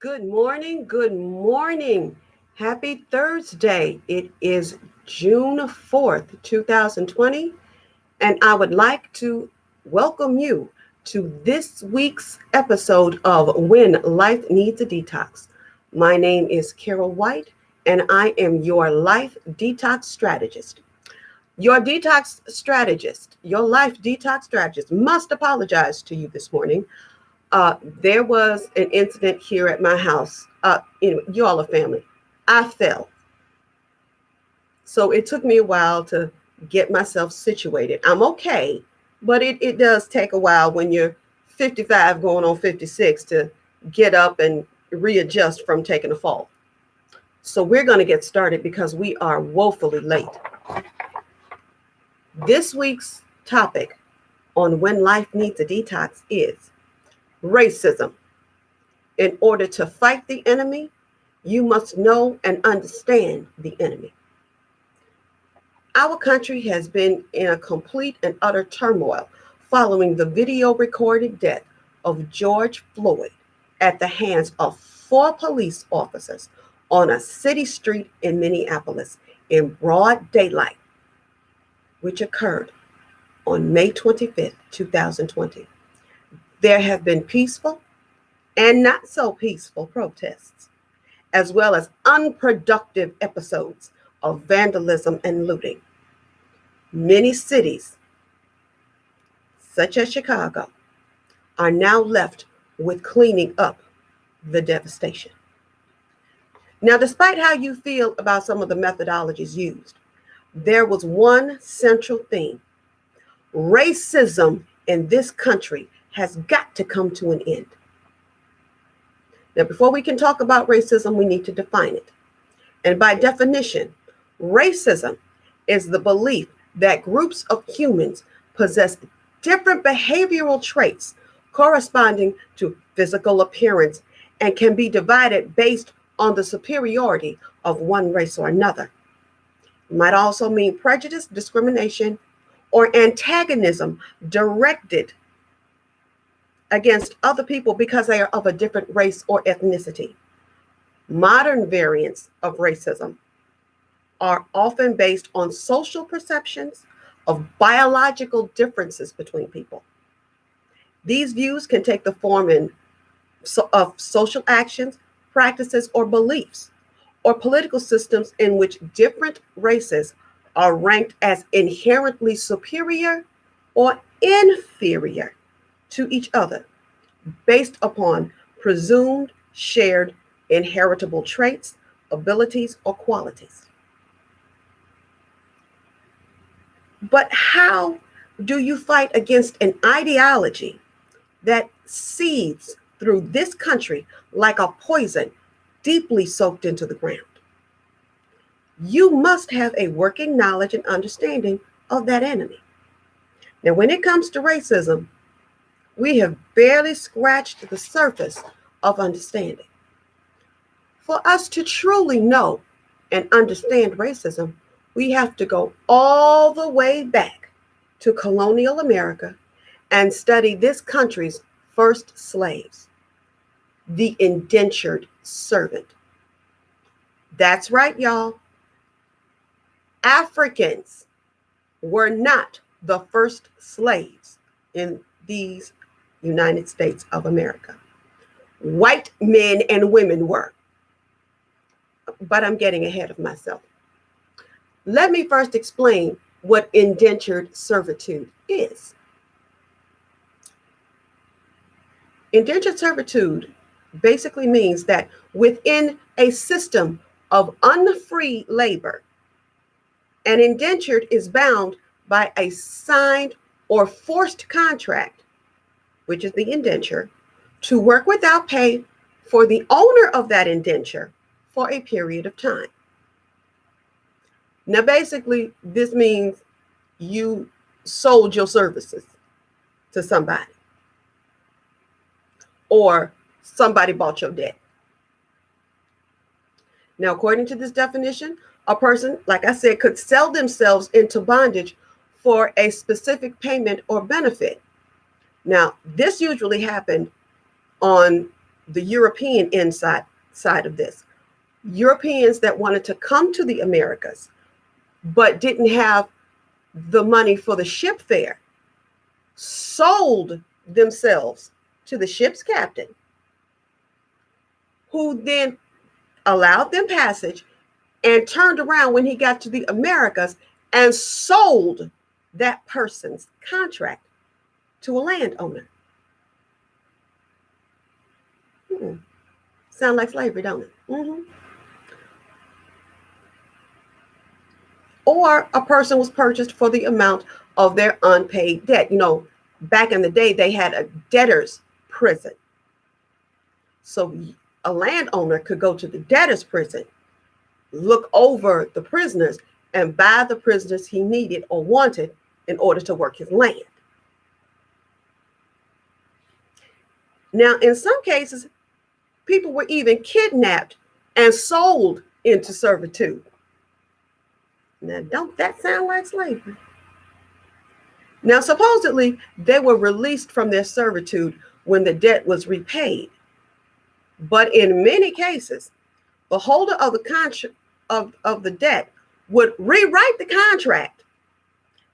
Good morning. Good morning. Happy Thursday. It is June 4th, 2020, and I would like to welcome you to this week's episode of When Life Needs a Detox. My name is Carol White, and I am your life detox strategist. Your life detox strategist must apologize to you this morning. There was an incident here at my house. You all are family. I fell. So it took me a while to get myself situated. I'm okay, but it does take a while when you're 55 going on 56 to get up and readjust from taking a fall. So we're going to get started because we are woefully late. This week's topic on when life needs a detox is racism. In order to fight the enemy, you must know and understand the enemy. Our country has been in a complete and utter turmoil following the video recorded death of George Floyd at the hands of 4 police officers on a city street in Minneapolis in broad daylight, which occurred on May 25th, 2020. There have been peaceful and not so peaceful protests, as well as unproductive episodes of vandalism and looting. Many cities, such as Chicago, are now left with cleaning up the devastation. Now, despite how you feel about some of the methodologies used, there was one central theme. Racism in this country has got to come to an end. Now, before we can talk about racism, we need to define it. And by definition, racism is the belief that groups of humans possess different behavioral traits corresponding to physical appearance and can be divided based on the superiority of one race or another. It might also mean prejudice, discrimination, or antagonism directed against other people because they are of a different race or ethnicity. Modern variants of racism are often based on social perceptions of biological differences between people. These views can take the form of social actions, practices, or beliefs, or political systems in which different races are ranked as inherently superior or inferior to each other based upon presumed shared inheritable traits, abilities, or qualities. But how do you fight against an ideology that seethes through this country like a poison deeply soaked into the ground? You must have a working knowledge and understanding of that enemy. Now, when it comes to racism, we have barely scratched the surface of understanding. For us to truly know and understand racism, we have to go all the way back to colonial America and study this country's first slaves, the indentured servant. That's right, y'all. Africans were not the first slaves in these United States of America. White men and women were. But I'm getting ahead of myself. Let me first explain what indentured servitude is. Indentured servitude basically means that within a system of unfree labor, an indentured is bound by a signed or forced contract, which is the indenture, to work without pay for the owner of that indenture for a period of time. Now, basically, this means you sold your services to somebody, or somebody bought your debt. Now, according to this definition, a person, like I said, could sell themselves into bondage for a specific payment or benefit. Now, this usually happened on the European side of this. Europeans that wanted to come to the Americas but didn't have the money for the ship fare sold themselves to the ship's captain, who then allowed them passage and turned around when he got to the Americas and sold that person's contract to a landowner. Sound like slavery, don't it? Or a person was purchased for the amount of their unpaid debt. You know, back in the day, they had a debtor's prison. So a landowner could go to the debtor's prison, look over the prisoners, and buy the prisoners he needed or wanted in order to work his land. Now, in some cases, people were even kidnapped and sold into servitude. Now, don't that sound like slavery? Now, supposedly, they were released from their servitude when the debt was repaid. But in many cases, the holder of the debt would rewrite the contract,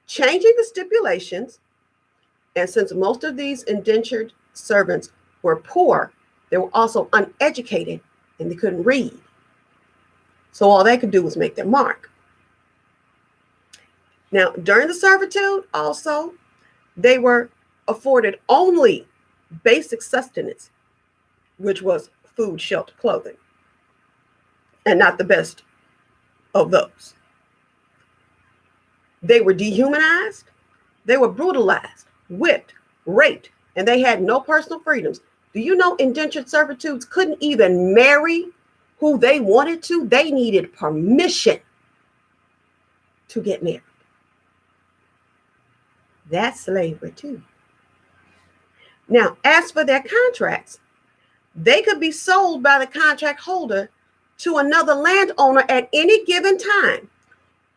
changing the stipulations. And since most of these indentured servants were poor, they were also uneducated and they couldn't read. So all they could do was make their mark. Now, during the servitude, also, they were afforded only basic sustenance, which was food, shelter, clothing, and not the best of those. They were dehumanized, they were brutalized, whipped, raped, and they had no personal freedoms. Do you know indentured servitudes couldn't even marry who they wanted to? They needed permission to get married. That's slavery too. Now, as for their contracts, they could be sold by the contract holder to another landowner at any given time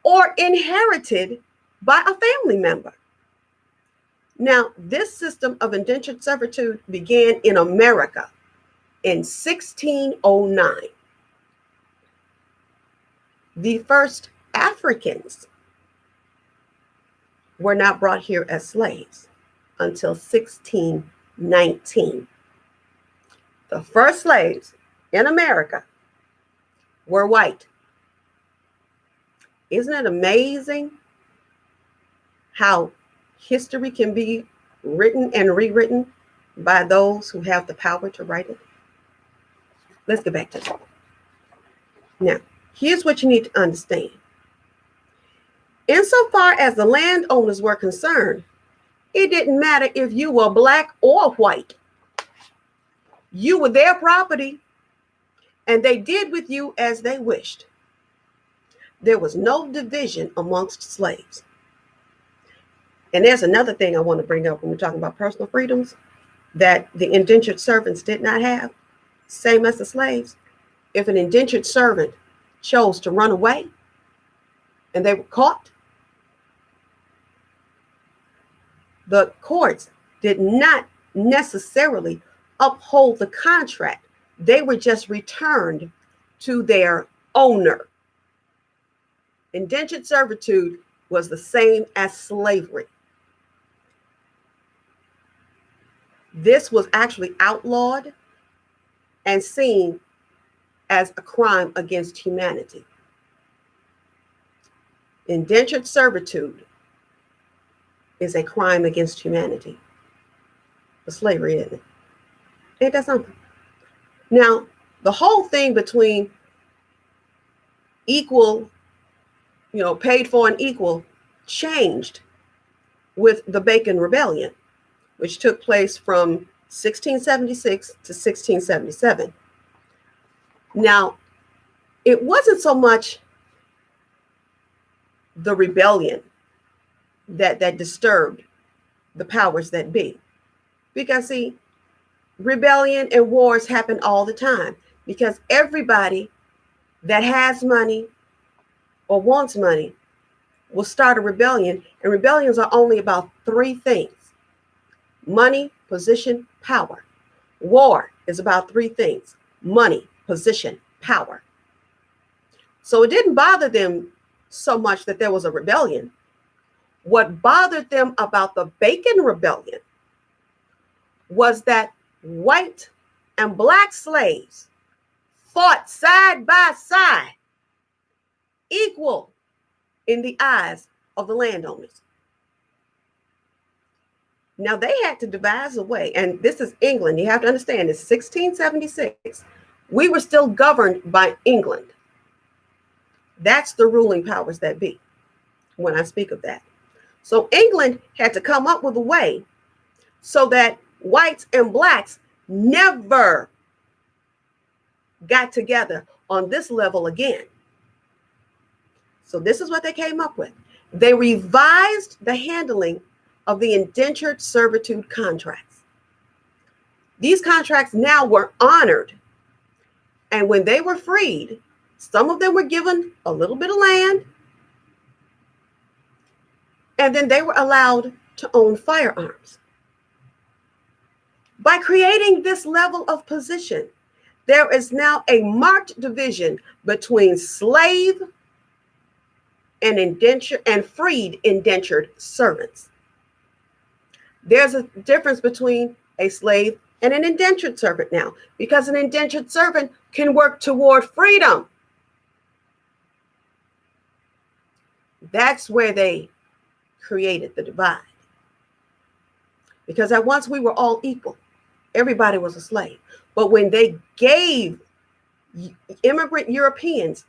or inherited by a family member. Now, this system of indentured servitude began in America in 1609. The first Africans were not brought here as slaves until 1619. The first slaves in America were white. Isn't it amazing how history can be written and rewritten by those who have the power to write it? Let's get back to that. Now, here's what you need to understand. Insofar as the landowners were concerned, it didn't matter if you were black or white. You were their property, and they did with you as they wished. There was no division amongst slaves. And there's another thing I want to bring up when we're talking about personal freedoms that the indentured servants did not have, same as the slaves. If an indentured servant chose to run away and they were caught, the courts did not necessarily uphold the contract. They were just returned to their owner. Indentured servitude was the same as slavery. This was actually outlawed and seen as a crime against humanity. Indentured servitude is a crime against humanity. But slavery isn't it? Ain't that something? Now, the whole thing between equal, paid for and equal changed with the Bacon Rebellion, which took place from 1676 to 1677. Now, it wasn't so much the rebellion that disturbed the powers that be. Because, see, rebellion and wars happen all the time because everybody that has money or wants money will start a rebellion. And rebellions are only about three things: money, position, power. War is about three things: money, position, power. So it didn't bother them so much that there was a rebellion. What bothered them about the Bacon Rebellion was that white and black slaves fought side by side, equal in the eyes of the landowners. Now they had to devise a way, and this is England. You have to understand, it's 1676. We were still governed by England. That's the ruling powers that be when I speak of that. So England had to come up with a way so that whites and blacks never got together on this level again. So this is what they came up with. They revised the handling of the indentured servitude contracts. These contracts now were honored. And when they were freed, some of them were given a little bit of land, and then they were allowed to own firearms. By creating this level of position, there is now a marked division between slave and indentured and freed indentured servants. There's a difference between a slave and an indentured servant now, because an indentured servant can work toward freedom. That's where they created the divide. Because at once we were all equal. Everybody was a slave. But when they gave immigrant Europeans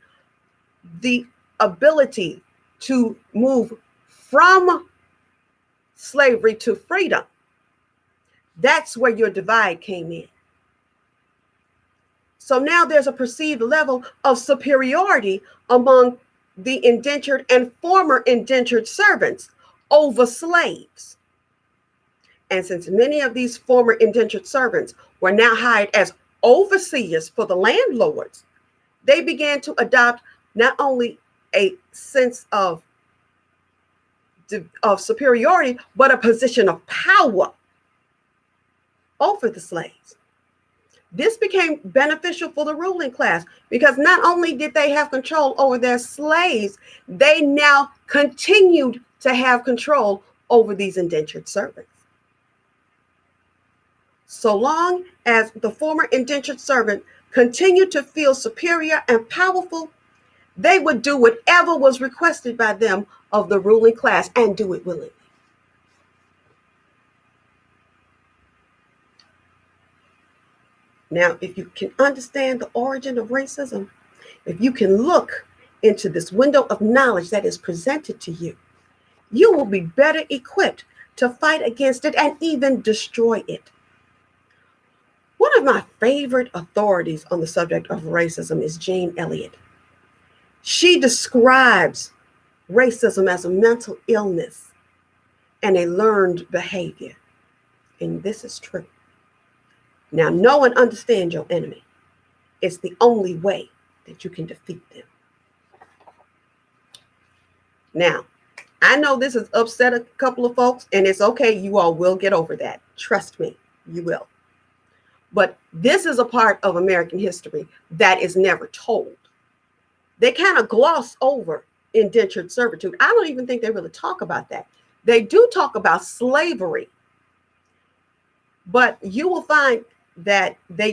the ability to move from slavery to freedom, that's where your divide came in. So now there's a perceived level of superiority among the indentured and former indentured servants over slaves. And since many of these former indentured servants were now hired as overseers for the landlords, they began to adopt not only a sense of superiority, but a position of power over the slaves. This became beneficial for the ruling class because not only did they have control over their slaves, they now continued to have control over these indentured servants. So long as the former indentured servant continued to feel superior and powerful, they would do whatever was requested by them of the ruling class and do it willingly. Now, if you can understand the origin of racism, if you can look into this window of knowledge that is presented to you, you will be better equipped to fight against it and even destroy it. One of my favorite authorities on the subject of racism is Jane Elliott. She describes racism as a mental illness and a learned behavior. And this is true. Now, know and understand your enemy. It's the only way that you can defeat them. Now, I know this has upset a couple of folks, and it's okay. You all will get over that. Trust me, you will. But this is a part of American history that is never told. They kind of gloss over indentured servitude. I don't even think they really talk about that. They do talk about slavery, but you will find that they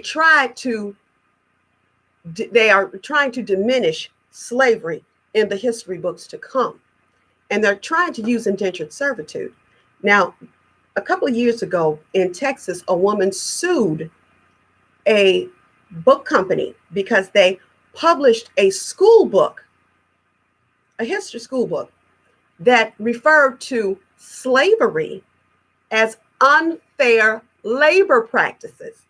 are trying to diminish slavery in the history books to come. And they're trying to use indentured servitude. Now, a couple of years ago in Texas, a woman sued a book company because they published a school book, a history school book, that referred to slavery as unfair labor practices.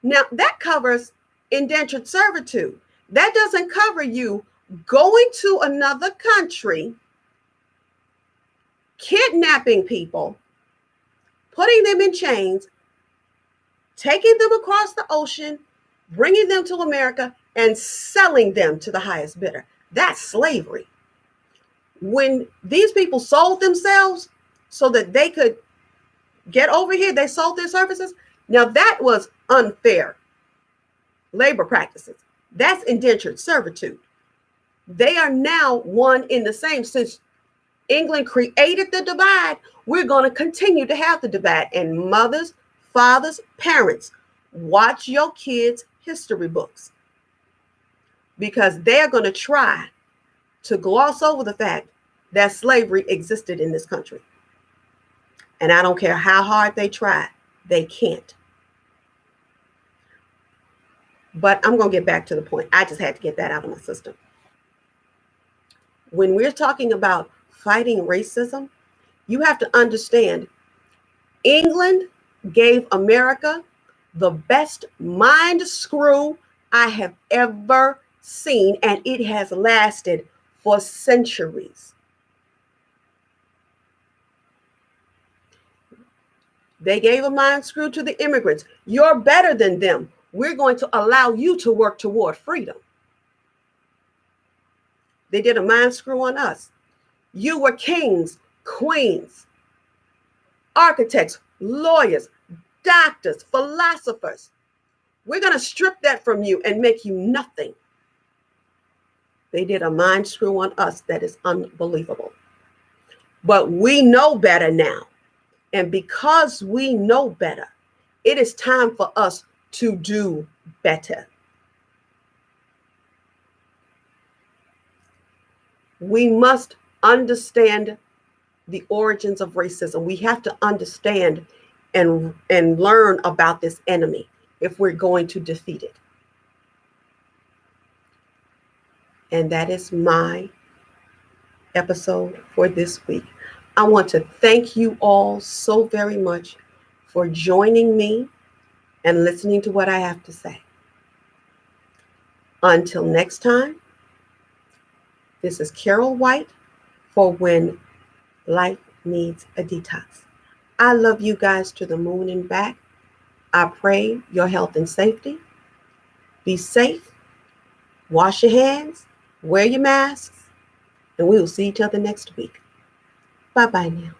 Now, that covers indentured servitude. That doesn't cover you going to another country, kidnapping people, putting them in chains, taking them across the ocean, bringing them to America, and selling them to the highest bidder. That's slavery. When these people sold themselves so that they could get over here, they sold their services, Now that was unfair labor practices. That's indentured servitude. They are now one in the same. Since England created the divide, we're going to continue to have the divide. And mothers, fathers, parents, watch your kids' history books, because they're going to try to gloss over the fact that slavery existed in this country. And I don't care how hard they try, they can't. But I'm going to get back to the point. I just had to get that out of my system. When we're talking about fighting racism, you have to understand England gave America the best mind screw I have ever seen, and it has lasted for centuries. They gave a mind screw to the immigrants. You're better than them. We're going to allow you to work toward freedom. They did a mind screw on us. You were kings, queens, architects, lawyers, doctors, philosophers. We're going to strip that from you and make you nothing. They did a mind screw on us that is unbelievable. But we know better now. And because we know better, it is time for us to do better. We must understand the origins of racism. We have to understand and learn about this enemy if we're going to defeat it. And that is my episode for this week. I want to thank you all so very much for joining me and listening to what I have to say. Until next time, this is Carol White for When Life Needs a Detox. I love you guys to the moon and back. I pray your health and safety. Be safe. Wash your hands. Wear your masks. And we will see each other next week. Bye-bye now.